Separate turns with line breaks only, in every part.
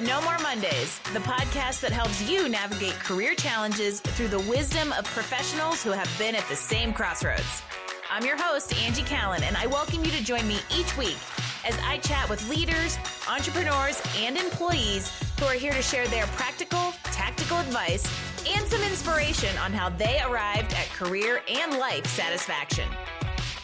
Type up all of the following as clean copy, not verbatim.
No More Mondays, the podcast that helps you navigate career challenges through the wisdom of professionals who have been at the same crossroads. I'm your host, Angie Callen, and I welcome you to join me each week as I chat with leaders, entrepreneurs, and employees who are here to share their practical, tactical advice and some inspiration on how they arrived at career and life satisfaction.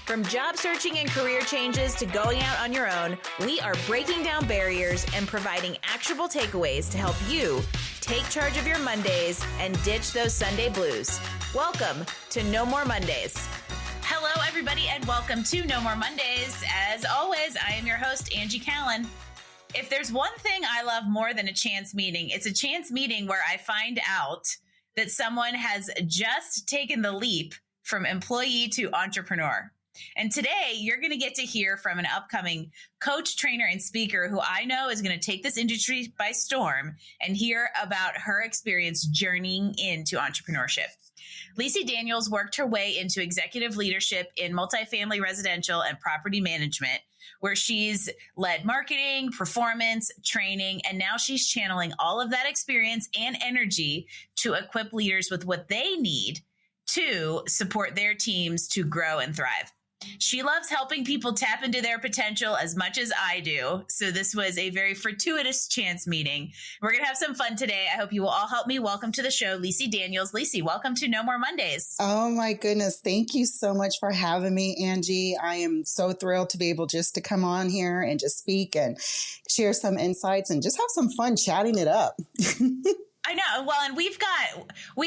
From job searching and career changes to going out on your own, we are breaking down barriers and providing actionable takeaways to help you take charge of your Mondays and ditch those Sunday blues. Welcome to No More Mondays. Hello, everybody, and welcome to No More Mondays. As always, I am your host, Angie Callen. If there's one thing I love more than a chance meeting, it's a chance meeting where I find out that someone has just taken the leap from employee to entrepreneur. And today, you're going to get to hear from an upcoming coach, trainer, and speaker who I know is going to take this industry by storm and hear about her experience journeying into entrepreneurship. Lissi Daniels worked her way into executive leadership in multifamily residential and property management, where she's led marketing, performance, training, and now she's channeling all of that experience and energy to equip leaders with what they need to support their teams to grow and thrive. She loves helping people tap into their potential as much as I do. So this was a very fortuitous chance meeting. We're going to have some fun today. I hope you will all help me welcome to the show, Lissi Daniels. Lissi, welcome to No More Mondays.
Oh my goodness. Thank you so much for having me, Angie. I am so thrilled to be able just to come on here and just speak and share some insights and just have some fun chatting it up.
I know. Well, and we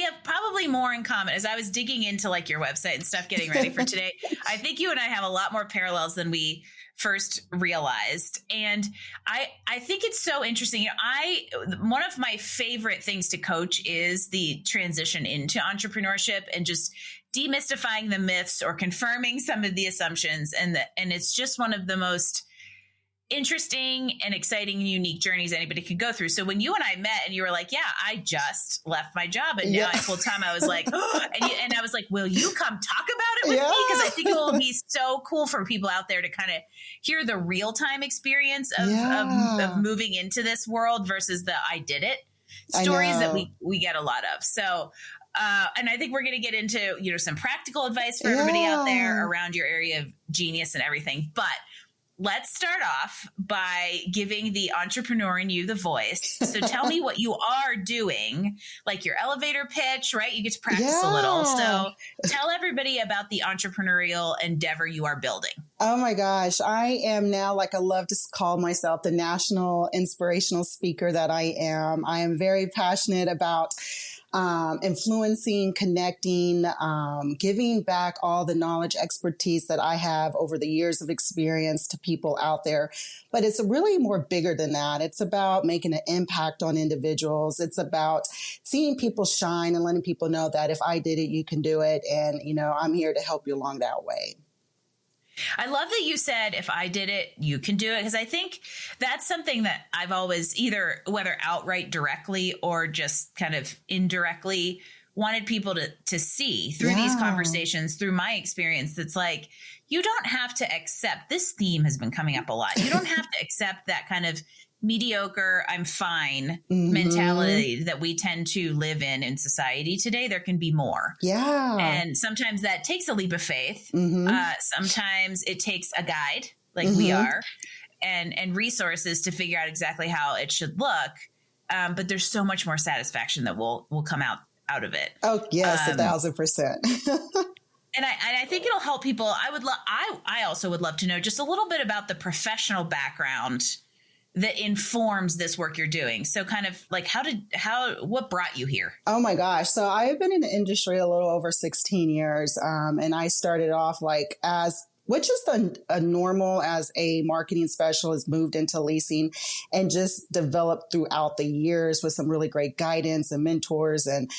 have probably more in common. As I was digging into like your website and stuff, getting ready for today, I think you and I have a lot more parallels than we first realized. And I think it's so interesting. One of my favorite things to coach is the transition into entrepreneurship and just demystifying the myths or confirming some of the assumptions. And it's just one of the most interesting and exciting and unique journeys anybody could go through. So when you and I met and you were like, yeah, I just left my job and now I'm full time, I was like, oh, and I was like, will you come talk about it with me? Because I think it will be so cool for people out there to kind of hear the real time experience of moving into this world versus the I did it stories that we get a lot of. So and I think we're going to get into, some practical advice for everybody out there around your area of genius and everything. But let's start off by giving the entrepreneur in you the voice. So tell me what you are doing, like your elevator pitch, right? You get to practice a little. So tell everybody about the entrepreneurial endeavor you are building.
Oh my gosh. I am now, I love to call myself the national inspirational speaker that I am. I am very passionate about influencing, connecting, giving back all the knowledge, expertise that I have over the years of experience to people out there. But it's really more bigger than that. It's about making an impact on individuals. It's about seeing people shine and letting people know that if I did it, you can do it. And, I'm here to help you along that way.
I love that you said, if I did it, you can do it. Because I think that's something that I've always whether outright directly or just kind of indirectly wanted people to see through these conversations, through my experience. That's like, you don't have to accept, this theme has been coming up a lot. You don't have to accept that kind of mediocre, I'm fine mentality that we tend to live in society today. There can be more. Yeah. And sometimes that takes a leap of faith. Sometimes it takes a guide like we are and resources to figure out exactly how it should look. But there's so much more satisfaction that will come out of it.
Oh, yes, 1,000%.
And I think it'll help people. I also would love to know just a little bit about the professional background that informs this work you're doing. So kind of like what brought you here?
Oh my gosh. So I've been in the industry a little over 16 years. And I started off which is a normal as a marketing specialist, moved into leasing and just developed throughout the years with some really great guidance and mentors and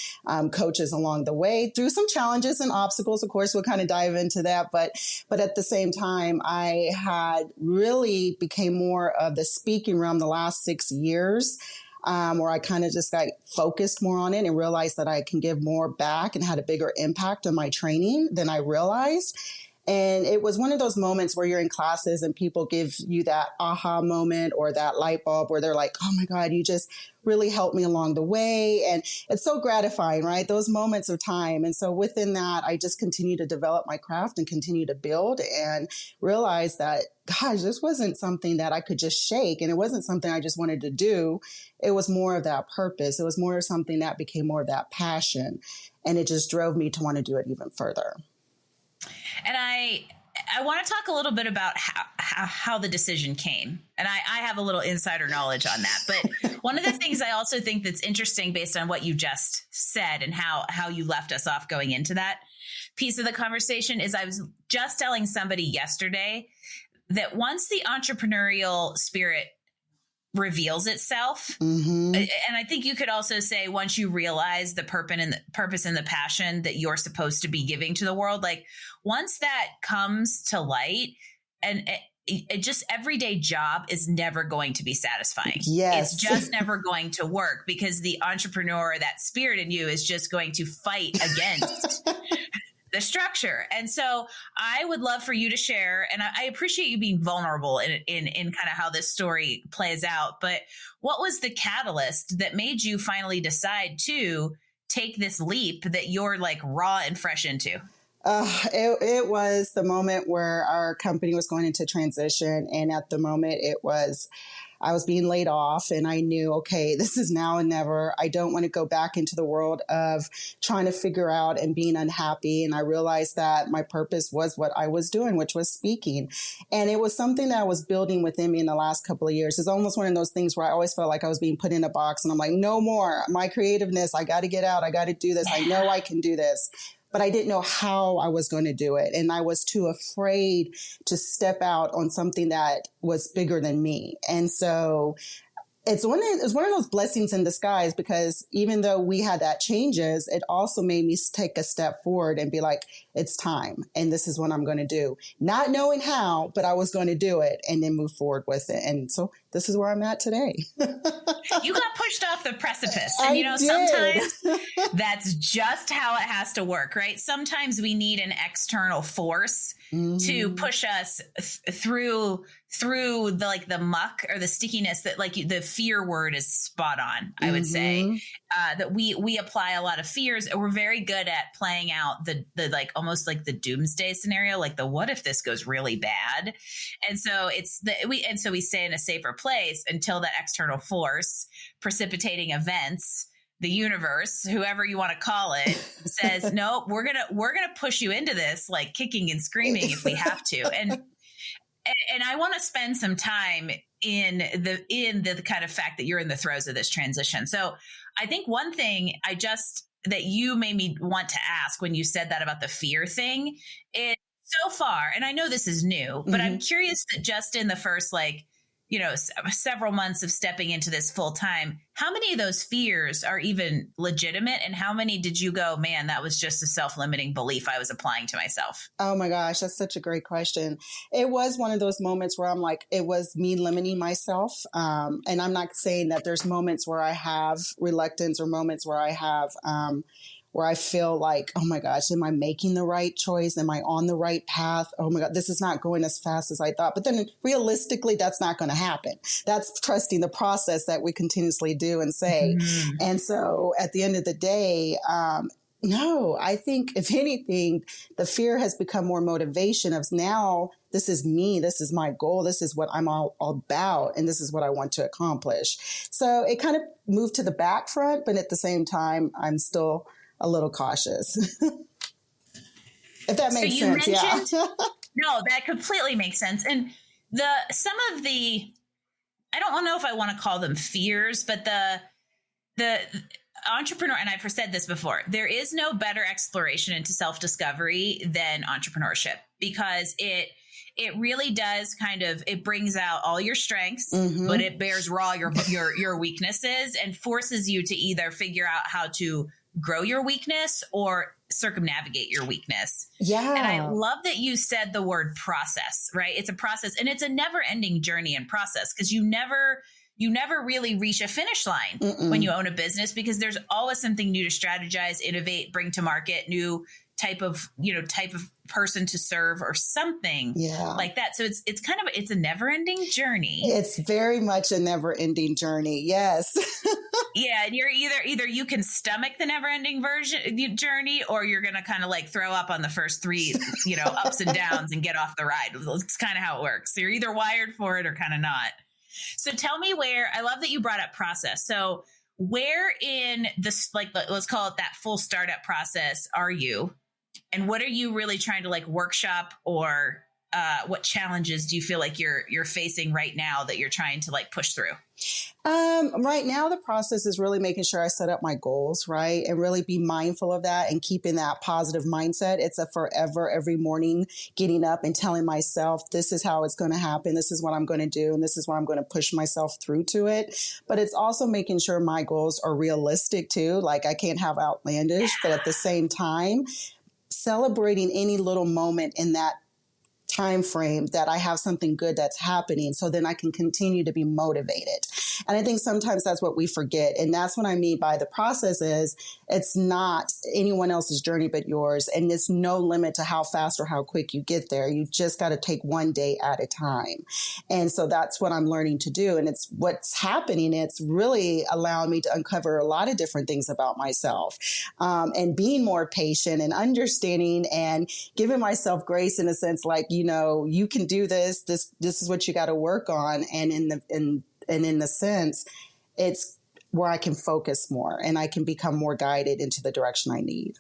coaches along the way through some challenges and obstacles. Of course, we'll kind of dive into that. But at the same time, I had really became more of the speaking realm the last 6 years. Where I kind of just got focused more on it and realized that I can give more back and had a bigger impact on my training than I realized. And it was one of those moments where you're in classes and people give you that aha moment or that light bulb where they're like, oh my God, you just really helped me along the way. And it's so gratifying, right? Those moments of time. And so within that, I just continue to develop my craft and continue to build and realize that, gosh, this wasn't something that I could just shake. And it wasn't something I just wanted to do. It was more of that purpose. It was more of something that became more of that passion. And it just drove me to want to do it even further.
And I want to talk a little bit about how the decision came. And I have a little insider knowledge on that. But one of the things I also think that's interesting based on what you just said and how you left us off going into that piece of the conversation is I was just telling somebody yesterday that once the entrepreneurial spirit reveals itself. Mm-hmm. And I think you could also say once you realize the purpose and the passion that you're supposed to be giving to the world, like once that comes to light and it just everyday job is never going to be satisfying.
Yes.
It's just never going to work because the entrepreneur, that spirit in you is just going to fight against the structure. And so I would love for you to share, and I appreciate you being vulnerable in kind of how this story plays out, but what was the catalyst that made you finally decide to take this leap that you're like raw and fresh into?
It was the moment where our company was going into transition. And at the moment I was being laid off and I knew, okay, this is now and never. I don't want to go back into the world of trying to figure out and being unhappy. And I realized that my purpose was what I was doing, which was speaking. And it was something that I was building within me in the last couple of years. It's almost one of those things where I always felt like I was being put in a box and I'm like, no more. My creativeness, I got to get out. I got to do this. I know I can do this. But I didn't know how I was going to do it. And I was too afraid to step out on something that was bigger than me. And so it's one of those blessings in disguise, because even though we had that changes, it also made me take a step forward and be like, it's time. And this is what I'm going to do. Not knowing how, but I was going to do it and then move forward with it. And so this is where I'm at today.
You got pushed off the precipice. And sometimes that's just how it has to work, right? Sometimes we need an external force to push us through the muck or the stickiness that like the fear word is spot on. I would say that we apply a lot of fears. We're very good at playing out the like almost like the doomsday scenario, like the what if this goes really bad? And so we stay in a safer place until that external force precipitating events, the universe, whoever you want to call it, says, no, we're going to push you into this, like kicking and screaming if we have to. And I want to spend some time in the kind of fact that you're in the throes of this transition. So I think one thing that you made me want to ask when you said that about the fear thing is so far, and I know this is new, but I'm curious that just in the first several months of stepping into this full time, how many of those fears are even legitimate? And how many did you go, man, that was just a self-limiting belief I was applying to myself?
Oh my gosh, that's such a great question. It was one of those moments where I'm like, it was me limiting myself. And I'm not saying that there's moments where I have reluctance or moments where I have, where I feel like, oh my gosh, am I making the right choice? Am I on the right path? Oh my God, this is not going as fast as I thought. But then realistically, that's not going to happen. That's trusting the process that we continuously do and say. And so at the end of the day, no, I think if anything, the fear has become more motivation of now, this is me. This is my goal. This is what I'm all about. And this is what I want to accomplish. So it kind of moved to the back front, but at the same time, I'm still a little cautious. If that makes sense. Yeah.
No, that completely makes sense. And some of the, I don't know if I want to call them fears, but the entrepreneur, and I've said this before, there is no better exploration into self-discovery than entrepreneurship, because it really does it brings out all your strengths, but it bears raw your weaknesses and forces you to either figure out how to grow your weakness or circumnavigate your weakness.
Yeah.
And I love that you said the word process, right? It's a process, and it's a never ending journey and process, because you never really reach a finish line when you own a business, because there's always something new to strategize, innovate, bring to market, new type of person to serve or something like that. So it's a never ending journey.
It's very much a never ending journey. Yes.
Yeah. And you're either you can stomach the never ending journey, or you're going to kind of like throw up on the first three, ups and downs and get off the ride. It's kind of how it works. So you're either wired for it or kind of not. So tell me I love that you brought up process. So where in this, like, let's call it that full startup process are you? And what are you really trying to like workshop, or what challenges do you feel like you're facing right now that you're trying to like push through?
Right now, the process is really making sure I set up my goals, right? And really be mindful of that and keeping that positive mindset. It's a forever, every morning, getting up and telling myself, this is how it's going to happen. This is what I'm going to do. And this is what I'm going to push myself through to it. But it's also making sure my goals are realistic too. Like I can't have outlandish, but at the same time, celebrating any little moment in that time frame that I have something good that's happening, so then I can continue to be motivated. And I think sometimes that's what we forget. And that's what I mean by the process is it's not anyone else's journey but yours. And there's no limit to how fast or how quick you get there. You just got to take one day at a time. And so that's what I'm learning to do. And it's what's happening. It's really allowing me to uncover a lot of different things about myself, and being more patient and understanding and giving myself grace in a sense, like, you can do this. This is what you got to work on. And in the sense, it's where I can focus more and I can become more guided into the direction I need.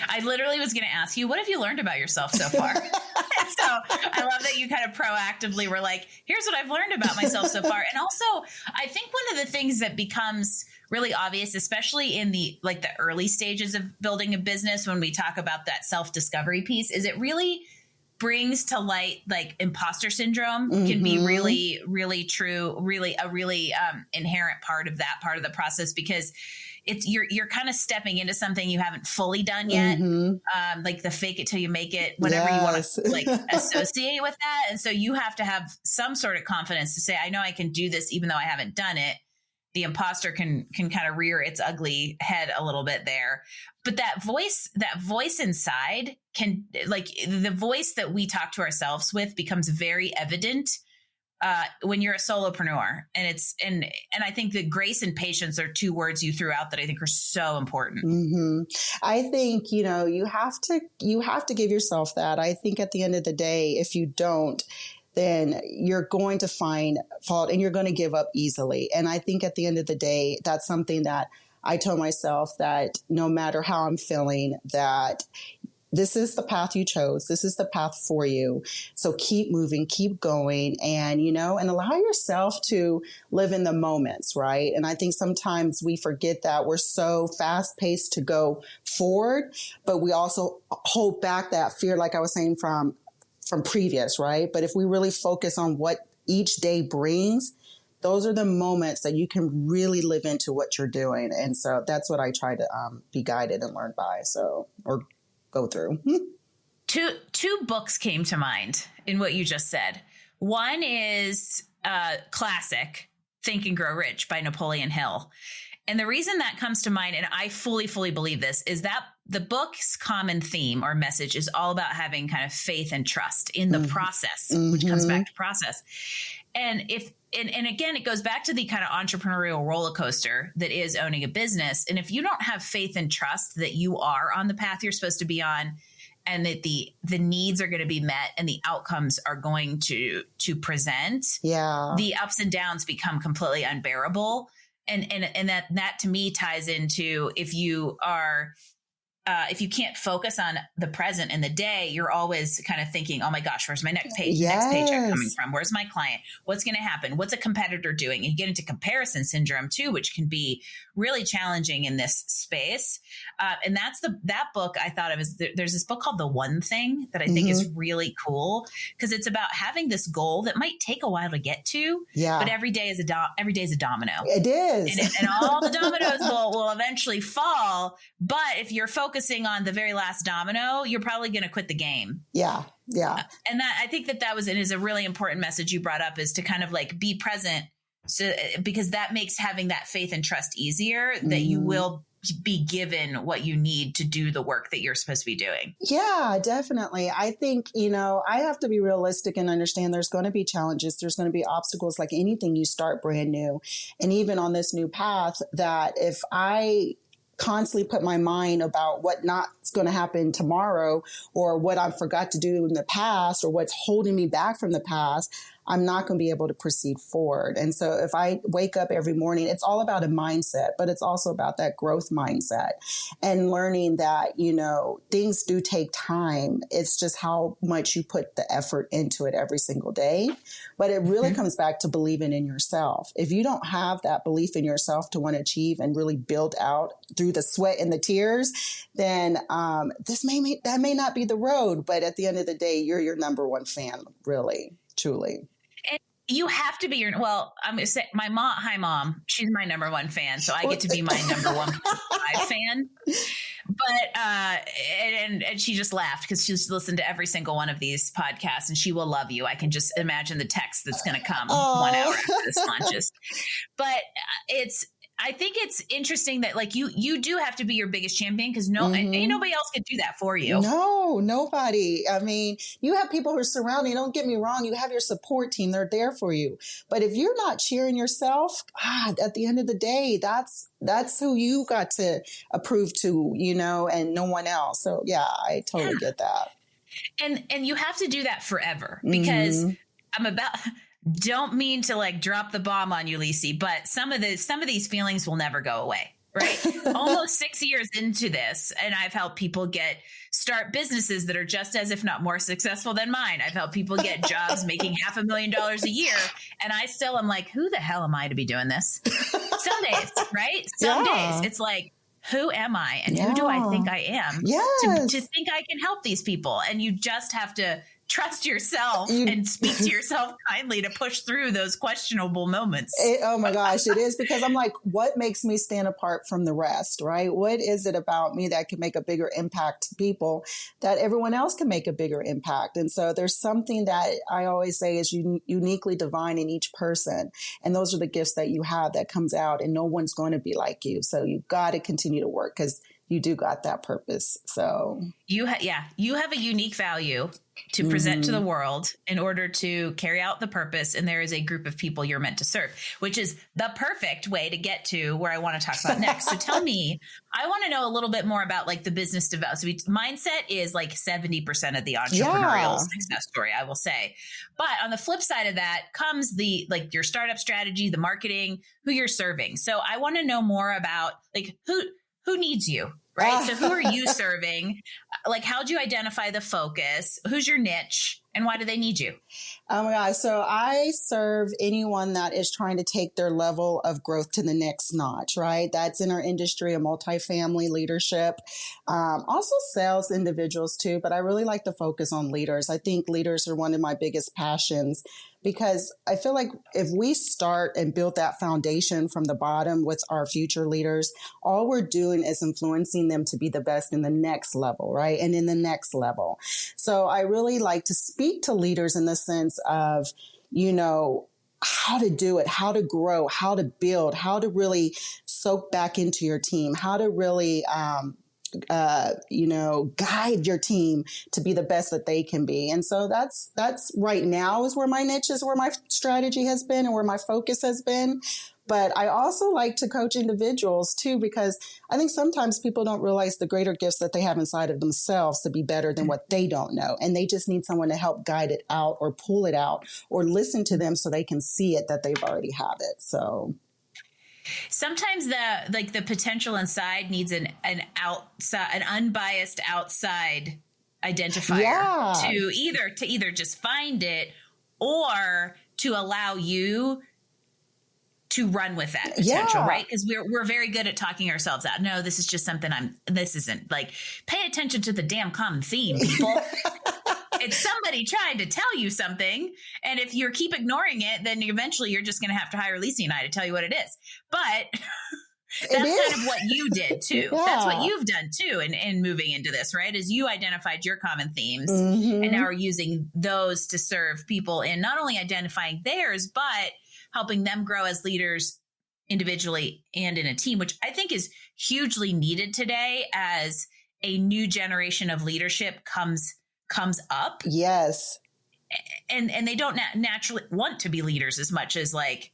I literally was going to ask you, what have you learned about yourself so far? So I love that you kind of proactively were like, here's what I've learned about myself so far. And also, I think one of the things that becomes really obvious, especially in the early stages of building a business, when we talk about that self-discovery piece, is it really brings to light like imposter syndrome can be really, really true, really a really inherent part of the process, because it's you're kind of stepping into something you haven't fully done yet, like the fake it till you make it, whatever you want to like associate with that. And so you have to have some sort of confidence to say, I know I can do this even though I haven't done it. The imposter can kind of rear its ugly head a little bit there. But that voice inside can, like, the voice that we talk to ourselves with becomes very evident when you're a solopreneur. And I think that grace and patience are two words you threw out that I think are so important.
I think, you have to give yourself that. I think at the end of the day, if you don't, then you're going to find fault and you're going to give up easily. And I think at the end of the day, that's something that I told myself, that no matter how I'm feeling, that this is the path you chose. This is the path for you. So keep moving, keep going, and, and allow yourself to live in the moments, right? And I think sometimes we forget that we're so fast paced to go forward, but we also hold back that fear, like I was saying, from previous, right? But if we really focus on what each day brings, those are the moments that you can really live into what you're doing. And so that's what I try to be guided and learn by. Or go through.
Two books came to mind in what you just said. One is classic Think and Grow Rich by Napoleon Hill. And the reason that comes to mind, and I fully believe this, is that the book's common theme or message is all about having kind of faith and trust in the process, which comes back to process. And and again, it goes back to the kind of entrepreneurial roller coaster that is owning a business. And if you don't have faith and trust that you are on the path you're supposed to be on, and that the needs are going to be met and the outcomes are going to present, the ups and downs become completely unbearable. And that to me ties into, if you can't focus on the present and the day, you're always kind of thinking, oh my gosh, where's my next paycheck coming from? Where's my client? What's going to happen? What's a competitor doing? And you get into comparison syndrome too, which can be really challenging in this space. And that's that book I thought of as there's this book called The One Thing that I think is really cool, because it's about having this goal that might take a while to get to, but every day is a domino. It is. And all the dominoes will eventually fall. But if you're focusing on the very last domino, you're probably going to quit the game.
Yeah.
And that, I think that was, and is a really important message you brought up, is to kind of like be present. So, because that makes having that faith and trust easier, that you will be given what you need to do the work that you're supposed to be doing?
Yeah, definitely. I think, I have to be realistic and understand there's going to be challenges. There's going to be obstacles like anything you start brand new. And even on this new path, that if I constantly put my mind about what not's going to happen tomorrow, or what I forgot to do in the past, or what's holding me back from the past, I'm not going to be able to proceed forward. And so if I wake up every morning, it's all about a mindset, but it's also about that growth mindset and learning that, things do take time. It's just how much you put the effort into it every single day. But it really comes back to believing in yourself. If you don't have that belief in yourself to want to achieve and really build out through the sweat and the tears, then that may not be the road. But at the end of the day, you're your number one fan, really, truly.
You have to be I'm going to say my mom, hi mom, she's my number one fan. So I get to be my number one fan. But, and she just laughed because she's listened to every single one of these podcasts, and she will love you. I can just imagine the text that's going to come 1 hour after this launches. But I think it's interesting that like you do have to be your biggest champion, because ain't nobody else can do that for you.
No, nobody. I mean, you have people who are surrounding you. Don't get me wrong. You have your support team. They're there for you. But if you're not cheering yourself, at the end of the day, that's who you got to approve to, and no one else. So yeah, I totally get that.
And you have to do that forever, because don't mean to like drop the bomb on you, Lissi, but some of these feelings will never go away, right? Almost 6 years into this, and I've helped people start businesses that are just as, if not more successful than mine. I've helped people get jobs making $500,000 a year. And I still am like, who the hell am I to be doing this? Some days, right? Some days it's like, who am I? And who do I think I am to think I can help these people? And you just have to trust yourself and speak to yourself kindly to push through those questionable moments.
Oh my gosh, it is, because I'm like, what makes me stand apart from the rest, right? What is it about me that can make a bigger impact to people that everyone else can make a bigger impact? And so there's something that I always say is uniquely divine in each person. And those are the gifts that you have that comes out, and no one's going to be like you. So you've got to continue to work, because you do got that purpose. So
you have a unique value to present to the world in order to carry out the purpose. And there is a group of people you're meant to serve, which is the perfect way to get to where I want to talk about next. So tell me, I want to know a little bit more about like the business development. So mindset is like 70% of the entrepreneurial success story, I will say. But on the flip side of that comes your startup strategy, the marketing, who you're serving. So I want to know more about like who needs you, right? So who are you serving? Like, how do you identify the focus? Who's your niche? And why do they need you?
Oh my gosh. So I serve anyone that is trying to take their level of growth to the next notch, right? That's in our industry, a multifamily leadership, also sales individuals too. But I really like to focus on leaders. I think leaders are one of my biggest passions, because I feel like if we start and build that foundation from the bottom with our future leaders, all we're doing is influencing them to be the best in the next level, right? And in the next level. So I really like to speak to leaders in the sense of, how to do it, how to grow, how to build, how to really soak back into your team, how to really, guide your team to be the best that they can be. And so that's right now is where my niche is, where my strategy has been and where my focus has been. But I also like to coach individuals too, because I think sometimes people don't realize the greater gifts that they have inside of themselves to be better than what they don't know. And they just need someone to help guide it out or pull it out or listen to them so they can see it, that they've already have it. So
sometimes the potential inside needs an unbiased outside identifier to either just find it or to allow you to run with that potential, right? Because we're very good at talking ourselves out. No, this is just something this isn't like, pay attention to the damn common theme, people. It's somebody trying to tell you something. And if you keep ignoring it, then eventually you're just going to have to hire Lissi and I to tell you what it is. But that's kind of what you did too. Yeah. That's what you've done too in moving into this, right? Is you identified your common themes and now are using those to serve people in not only identifying theirs, but helping them grow as leaders individually and in a team, which I think is hugely needed today as a new generation of leadership comes up.
Yes.
And they don't naturally want to be leaders as much as like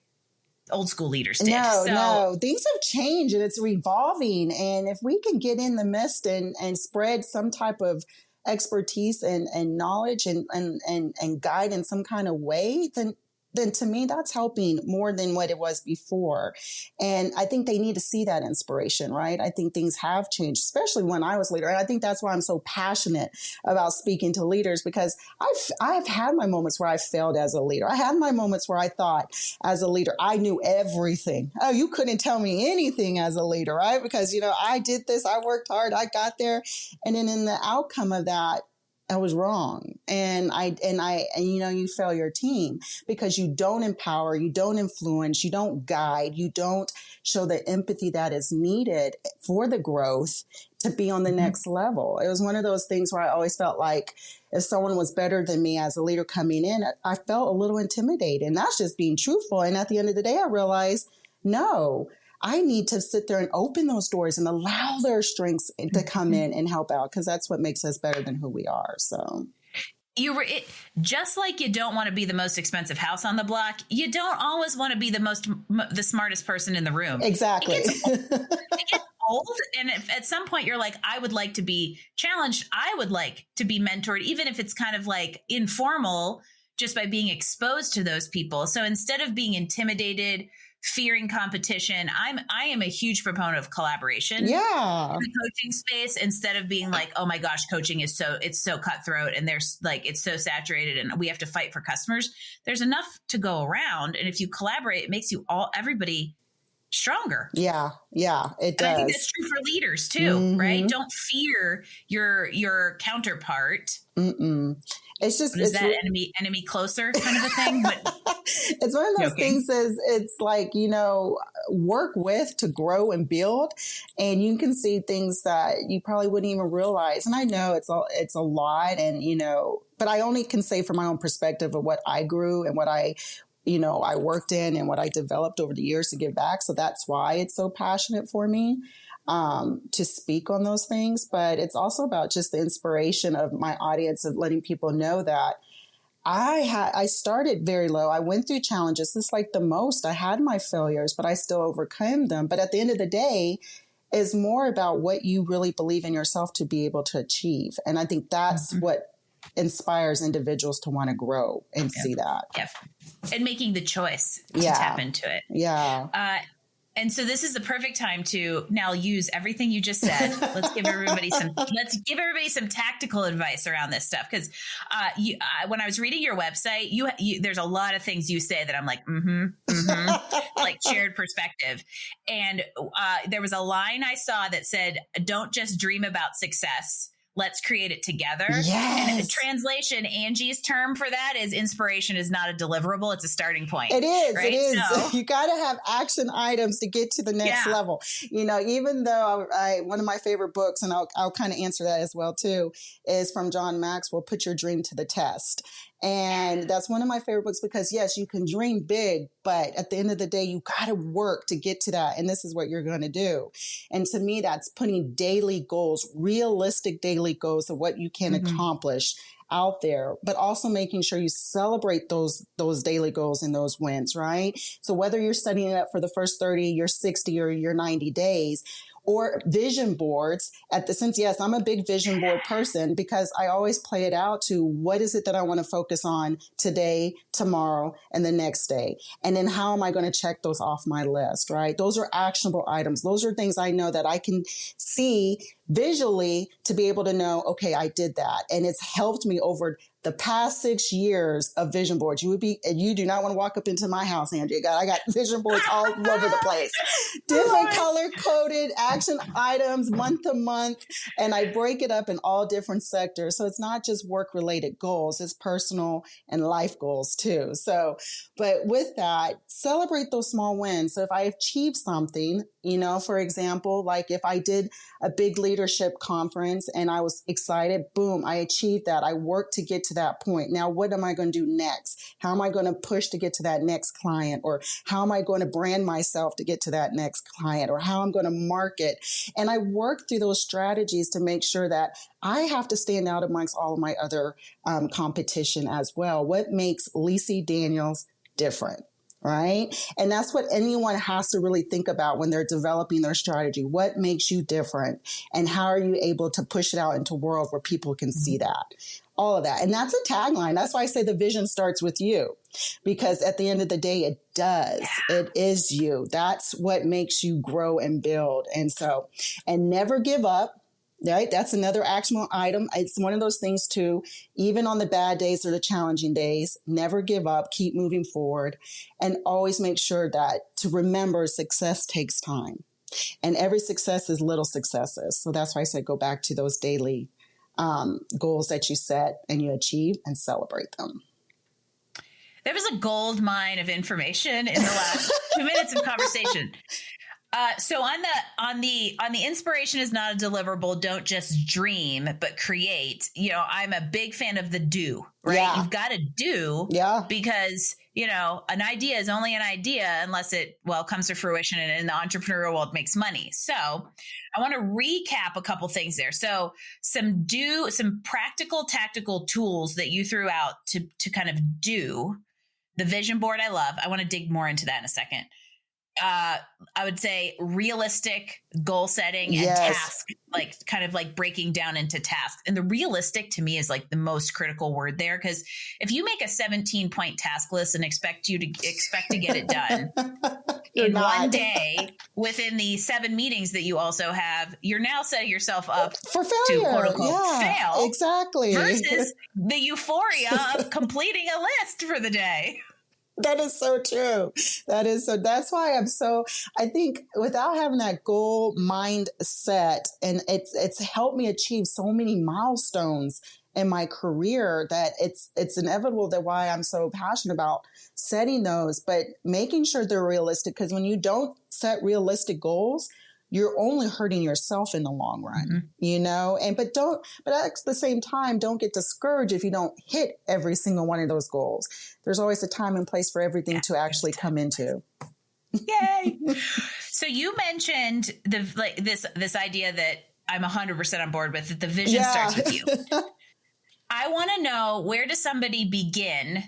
old school leaders did.
No, things have changed and it's revolving. And if we can get in the midst and spread some type of expertise and knowledge and guide in some kind of way, then to me, that's helping more than what it was before. And I think they need to see that inspiration, right? I think things have changed, especially when I was leader. And I think that's why I'm so passionate about speaking to leaders, because I've had my moments where I failed as a leader. I had my moments where I thought as a leader, I knew everything. Oh, you couldn't tell me anything as a leader, right? Because, I did this, I worked hard, I got there. And then in the outcome of that, I was wrong. And you fail your team because you don't empower, you don't influence, you don't guide, you don't show the empathy that is needed for the growth to be on the next level. It was one of those things where I always felt like if someone was better than me as a leader coming in, I felt a little intimidated. And that's just being truthful. And at the end of the day, I realized, no, I need to sit there and open those doors and allow their strengths to come in and help out, because that's what makes us better than who we are. So
just like you don't want to be the most expensive house on the block, you don't always want to be the smartest person in the room.
Exactly.
It gets old. And if at some point you're like, I would like to be challenged, I would like to be mentored, even if it's kind of like informal, just by being exposed to those people. So instead of being intimidated, fearing competition, I am a huge proponent of collaboration.
Yeah.
In the coaching space, instead of being like, oh my gosh, coaching is it's so cutthroat and there's like, it's so saturated and we have to fight for customers. There's enough to go around. And if you collaborate, it makes everybody stronger.
Yeah. Yeah, it does.
And I think that's true for leaders too, right? Don't fear your counterpart.
It's just,
is that enemy closer kind of a thing? But
it's one of those things it's like, work with to grow and build. And you can see things that you probably wouldn't even realize. And I know it's a lot and, but I only can say from my own perspective of what I grew and what I worked in and what I developed over the years to give back. So that's why it's so passionate for me. To speak on those things, but it's also about just the inspiration of my audience and letting people know that I started very low. I went through challenges. It's like the most. I had my failures, but I still overcame them. But at the end of the day, it's more about what you really believe in yourself to be able to achieve. And I think that's what inspires individuals to want to grow and see that. Yeah.
And making the choice to tap into it.
Yeah.
And so this is the perfect time to now use everything you just said. Let's give everybody some tactical advice around this stuff. Because when I was reading your website, there's a lot of things you say that I'm like, like shared perspective. And there was a line I saw that said, "Don't just dream about success. Let's create it together."
Yes.
And translation, Angie's term for that is inspiration is not a deliverable. It's a starting point.
It is.
Right?
It is.
So,
you got to have action items to get to the next level. Even though one of my favorite books, and I'll kind of answer that as well too, is from John Maxwell, Put Your Dream to the Test. And that's one of my favorite books because yes, you can dream big, but at the end of the day, you got to work to get to that. And this is what you're going to do. And to me, that's putting daily goals, realistic daily goals of what you can accomplish out there, but also making sure you celebrate those daily goals and those wins, right? So whether you're setting it up for the first 30, your 60, or your 90 days, or vision boards yes, I'm a big vision board person because I always play it out to what is it that I want to focus on today, tomorrow, and the next day. And then how am I going to check those off my list, right? Those are actionable items. Those are things I know that I can see visually to be able to know, okay, I did that. And it's helped me over the past 6 years of vision boards. You do not want to walk up into my house, Andrea. I got vision boards all over the place. Different color coded action items month to month. And I break it up in all different sectors. So it's not just work related goals, it's personal and life goals too. So, but with that, celebrate those small wins. So if I achieve something, for example, like if I did a big leadership conference and I was excited, boom, I achieved that. I worked to get to that point. Now, what am I going to do next? How am I going to push to get to that next client? Or how am I going to brand myself to get to that next client? Or how I'm going to market? And I work through those strategies to make sure that I have to stand out amongst all of my other competition as well. What makes Lissi Daniels different? Right. And that's what anyone has to really think about when they're developing their strategy. What makes you different? And how are you able to push it out into a world where people can see that? All of that. And that's a tagline. That's why I say the vision starts with you, because at the end of the day, it does. It is you. That's what makes you grow and build. And so, and never give up. Right. That's another actionable item. It's one of those things too, even on the bad days or the challenging days, never give up, keep moving forward, and always make sure that to remember success takes time, and every success is little successes. So that's why I said, go back to those daily goals that you set and you achieve and celebrate them.
There was a gold mine of information in the last 2 minutes of conversation. So on the inspiration is not a deliverable. Don't just dream, but create. You know, I'm a big fan of the do, right?
Yeah.
You've got to do because, you know, an idea is only an idea unless it, comes to fruition and in the entrepreneurial world makes money. So I want to recap a couple things there. So some practical, tactical tools that you threw out to kind of do the vision board. I love. I want to dig more into that in a second. I would say realistic goal setting and task, like kind of like breaking down into tasks. And the realistic to me is like the most critical word there. Because if you make a 17-point task list and expect to get it done in one day within the 7 meetings that you also have, you're now setting yourself up
for failure,
to quote unquote fail.
Exactly.
Versus the euphoria of completing a list for the day.
That is so true. That's why I think without having that goal mindset, and it's helped me achieve so many milestones in my career that it's inevitable that why I'm so passionate about setting those, but making sure they're realistic. Because when you don't set realistic goals, you're only hurting yourself in the long run, you know, but at the same time, don't get discouraged if you don't hit every single one of those goals. There's always a time and place for everything to actually come into.
Yay. So you mentioned this idea that I'm 100% on board with, that the vision starts with you. I want to know, where does somebody begin?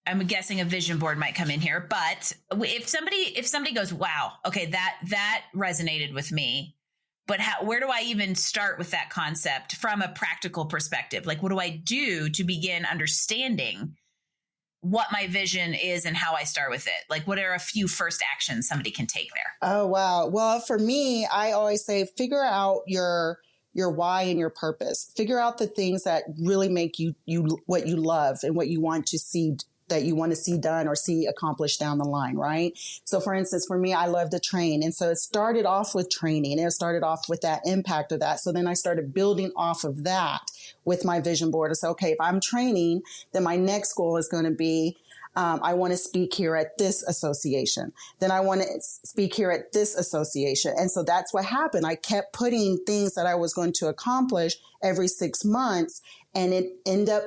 I'm guessing a vision board might come in here, but if somebody goes, wow, okay, that resonated with me, but where do I even start with that concept from a practical perspective? Like, what do I do to begin understanding what my vision is and how I start with it? Like, what are a few first actions somebody can take there?
Oh, wow. Well, for me, I always say, figure out your why and your purpose. Figure out the things that really make you what you love and what you want to see, that you want to see done or see accomplished down the line, right? So for instance, for me, I love to train. And so it started off with training. It started off with that impact of that. So then I started building off of that with my vision board. It's okay, if I'm training, then my next goal is going to be, I want to speak here at this association. Then I want to speak here at this association. And so that's what happened. I kept putting things that I was going to accomplish every 6 months, and it ended up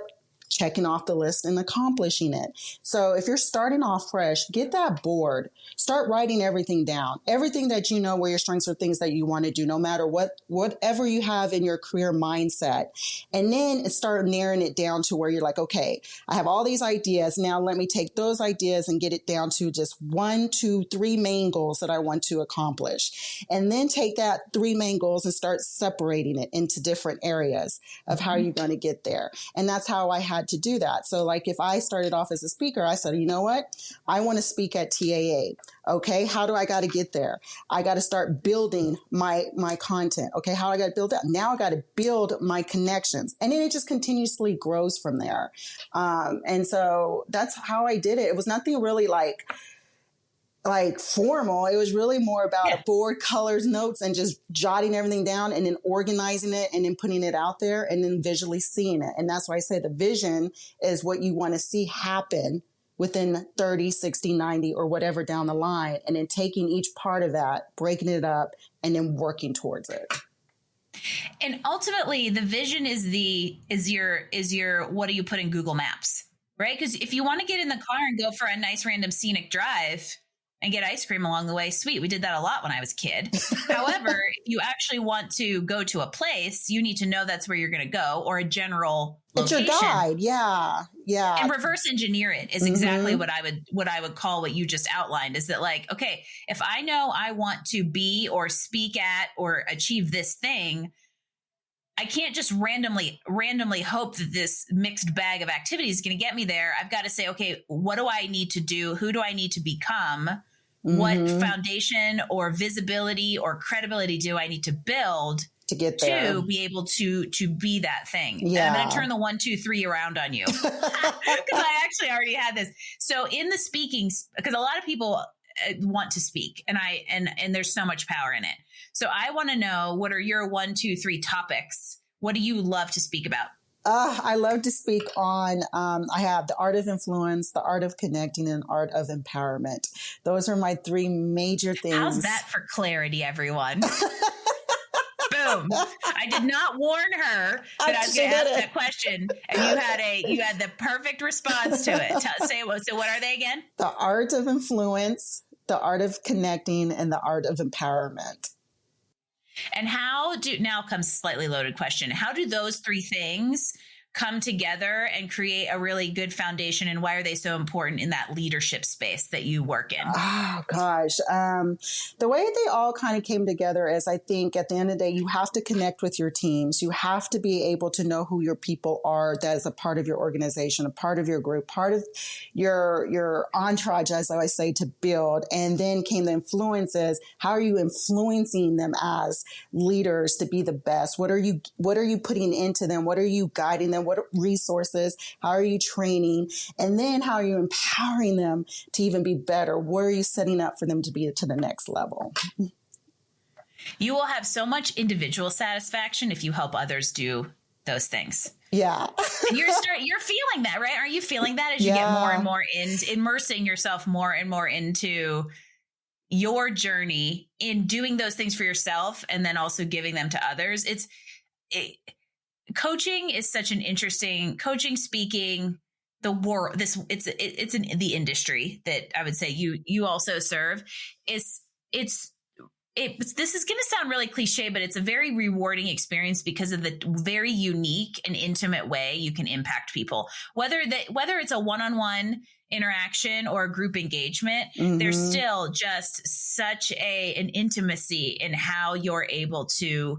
checking off the list and accomplishing it. So if you're starting off fresh, get that board, start writing everything down, everything that you know where your strengths are, things that you want to do, no matter whatever you have in your career mindset. And then start narrowing it down to where you're like, okay, I have all these ideas. Now let me take those ideas and get it down to just 1, 2, 3 main goals that I want to accomplish. And then take that 3 main goals and start separating it into different areas of how you're going to get there. And that's how I had to do that. So like if I started off as a speaker, I said, you know what? I want to speak at TAA. Okay. How do I got to get there? I got to start building my content. Okay. How I got to build that? Now I got to build my connections. And then it just continuously grows from there. And so that's how I did it. It was nothing really like formal. It was really more about a board, colors, notes, and just jotting everything down and then organizing it and then putting it out there and then visually seeing it. And that's why I say the vision is what you want to see happen within 30, 60, 90 or whatever down the line. And then taking each part of that, breaking it up, and then working towards it.
And ultimately the vision is your what do you put in Google Maps, right? Because if you want to get in the car and go for a nice random scenic drive and get ice cream along the way, sweet. We did that a lot when I was a kid. However, if you actually want to go to a place, you need to know that's where you're going to go, or a general location.
It's your guide. Yeah. Yeah.
And reverse engineer it is exactly what I would call what you just outlined, is that like, okay, if I know I want to be or speak at or achieve this thing, I can't just randomly hope that this mixed bag of activities is going to get me there. I've got to say, okay, what do I need to do? Who do I need to become? What foundation or visibility or credibility do I need to build
to get there,
to be able to be that thing?
Yeah.
And I'm going to turn the 1, 2, 3 around on you, because I actually already had this. So in the speaking, because a lot of people want to speak, and there's so much power in it. So I want to know, what are your 1, 2, 3 topics? What do you love to speak about?
I love to speak on, I have the art of influence, the art of connecting, and art of empowerment. Those are my 3 major things.
How's that for clarity, everyone? Boom. I did not warn her that I was going to ask that question, and you had the perfect response to it. So what are they again?
The art of influence, the art of connecting, and the art of empowerment.
And now comes a slightly loaded question. How do those 3 things come together and create a really good foundation? And why are they so important in that leadership space that you work in?
Oh, gosh. The way they all kind of came together is, I think at the end of the day, you have to connect with your teams. You have to be able to know who your people are that is a part of your organization, a part of your group, part of your entourage, as I say, to build. And then came the influences. How are you influencing them as leaders to be the best? What are you putting into them? What are you guiding them? What resources? How are you training? And then how are you empowering them to even be better? What are you setting up for them to be to the next level?
You will have so much individual satisfaction if you help others do those things.
Yeah.
And you're feeling that, right? Are you feeling that as you get more and more immersing yourself more and more into your journey in doing those things for yourself, and then also giving them to others? Coaching is such an interesting, speaking, the war, it's in the industry that I would say you also serve. This is going to sound really cliche, but it's a very rewarding experience because of the very unique and intimate way you can impact people. Whether it's a one-on-one interaction or a group engagement, there's still just such an intimacy in how you're able to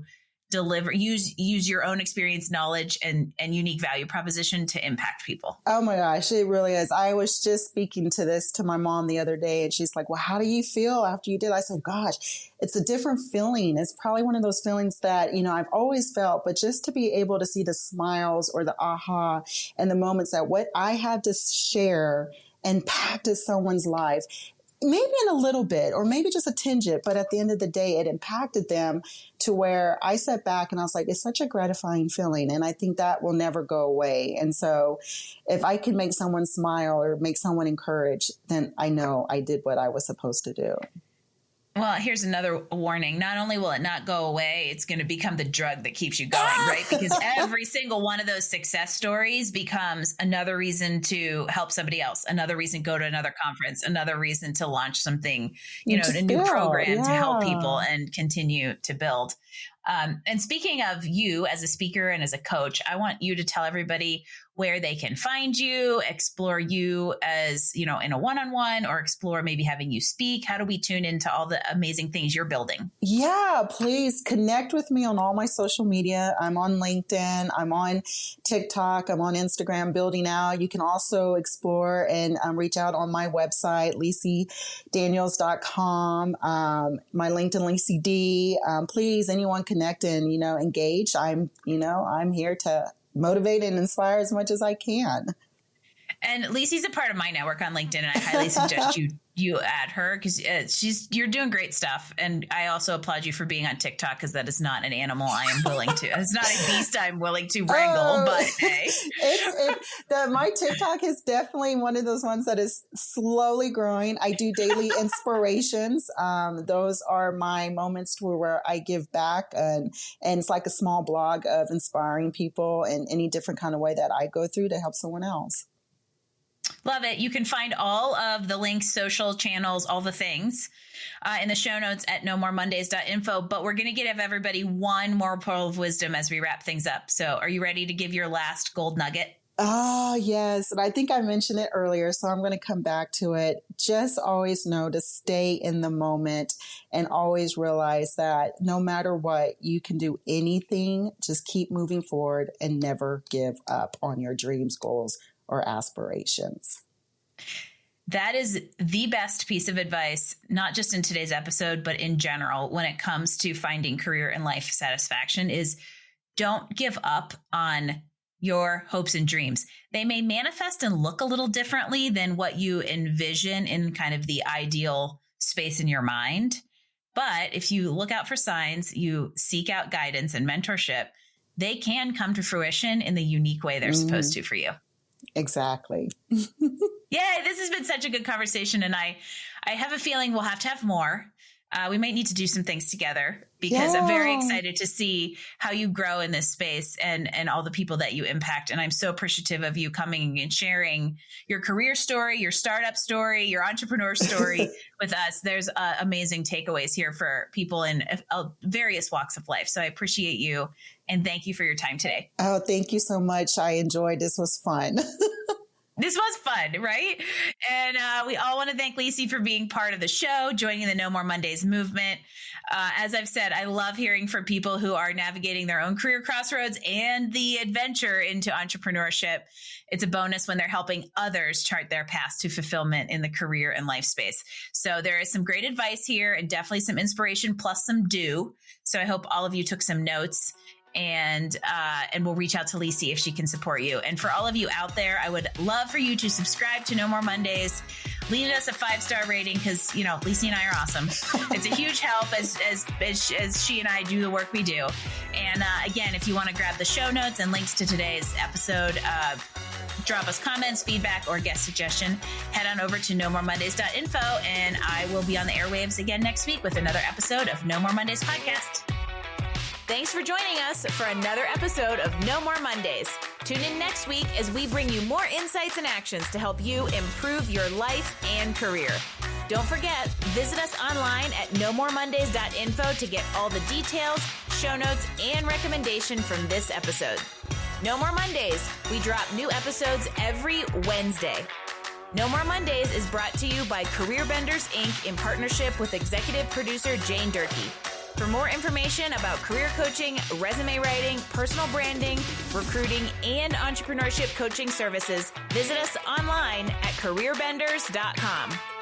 deliver, use your own experience, knowledge, and unique value proposition to impact people.
Oh my gosh, it really is. I was just speaking to my mom the other day, and she's like, well, how do you feel after you did? I said, gosh, it's a different feeling. It's probably one of those feelings that, I've always felt, but just to be able to see the smiles or the aha and the moments that what I had to share impacted someone's life, maybe in a little bit, or maybe just a tangent, but at the end of the day, it impacted them to where I sat back and I was like, it's such a gratifying feeling. And I think that will never go away. And so if I can make someone smile or make someone encouraged, then I know I did what I was supposed to do.
Well, here's another warning. Not only will it not go away, it's going to become the drug that keeps you going, right? Because every single one of those success stories becomes another reason to help somebody else, another reason to go to another conference, another reason to launch something, a new program to help people and continue to build. And speaking of you as a speaker and as a coach, I want you to tell everybody where they can find you, explore you as, in a one-on-one, or explore maybe having you speak. How do we tune into all the amazing things you're building? Yeah,
please connect with me on all my social media. I'm on LinkedIn. I'm on TikTok. I'm on Instagram, building out. You can also explore and reach out on my website, LissiDaniels.com. My LinkedIn, Lissi D. Please, anyone connect and, engage. I'm here to motivate and inspire as much as I can.
And Lissi's a part of my network on LinkedIn, and I highly suggest you you add her because you're doing great stuff. And I also applaud you for being on TikTok because that is not an animal I am willing to. It's not a beast I'm willing to wrangle. But hey,
my TikTok is definitely one of those ones that is slowly growing. I do daily inspirations. Those are my moments where I give back, and it's like a small blog of inspiring people in any different kind of way that I go through to help someone else.
Love it. You can find all of the links, social channels, all the things in the show notes at nomoremondays.info. But we're going to give everybody one more pearl of wisdom as we wrap things up. So are you ready to give your last gold nugget?
Oh, yes. And I think I mentioned it earlier, so I'm going to come back to it. Just always know to stay in the moment and always realize that no matter what, you can do anything. Just keep moving forward and never give up on your dreams, goals, or aspirations.
That is the best piece of advice, not just in today's episode, but in general, when it comes to finding career and life satisfaction, is don't give up on your hopes and dreams. They may manifest and look a little differently than what you envision in kind of the ideal space in your mind. But if you look out for signs, you seek out guidance and mentorship, they can come to fruition in the unique way they're supposed to for you.
Exactly.
Yeah, this has been such a good conversation. And I have a feeling we'll have to have more. We might need to do some things together because I'm very excited to see how you grow in this space and all the people that you impact. And I'm so appreciative of you coming and sharing your career story, your startup story, your entrepreneur story with us. There's amazing takeaways here for people in various walks of life. So I appreciate you and thank you for your time today.
Oh, thank you so much. I enjoyed this. Was fun.
This was fun, right? And we all want to thank Lissi for being part of the show, joining the No More Mondays movement. As I've said, I love hearing from people who are navigating their own career crossroads and the adventure into entrepreneurship. It's a bonus when they're helping others chart their paths to fulfillment in the career and life space. So there is some great advice here and definitely some inspiration plus some do. So I hope all of you took some notes. And we'll reach out to Lissi if she can support you. And for all of you out there, I would love for you to subscribe to No More Mondays. Leave us a 5-star rating because, you know, Lissi and I are awesome. It's a huge help as she and I do the work we do. And again, if you want to grab the show notes and links to today's episode, drop us comments, feedback, or guest suggestion, head on over to nomoremondays.info. And I will be on the airwaves again next week with another episode of No More Mondays podcast. Thanks for joining us for another episode of No More Mondays. Tune in next week as we bring you more insights and actions to help you improve your life and career. Don't forget, visit us online at nomoremondays.info to get all the details, show notes, and recommendation from this episode. No More Mondays. We drop new episodes every Wednesday. No More Mondays is brought to you by Career Benders, Inc. in partnership with executive producer Jane Durkee. For more information about career coaching, resume writing, personal branding, recruiting, and entrepreneurship coaching services, visit us online at careerbenders.com.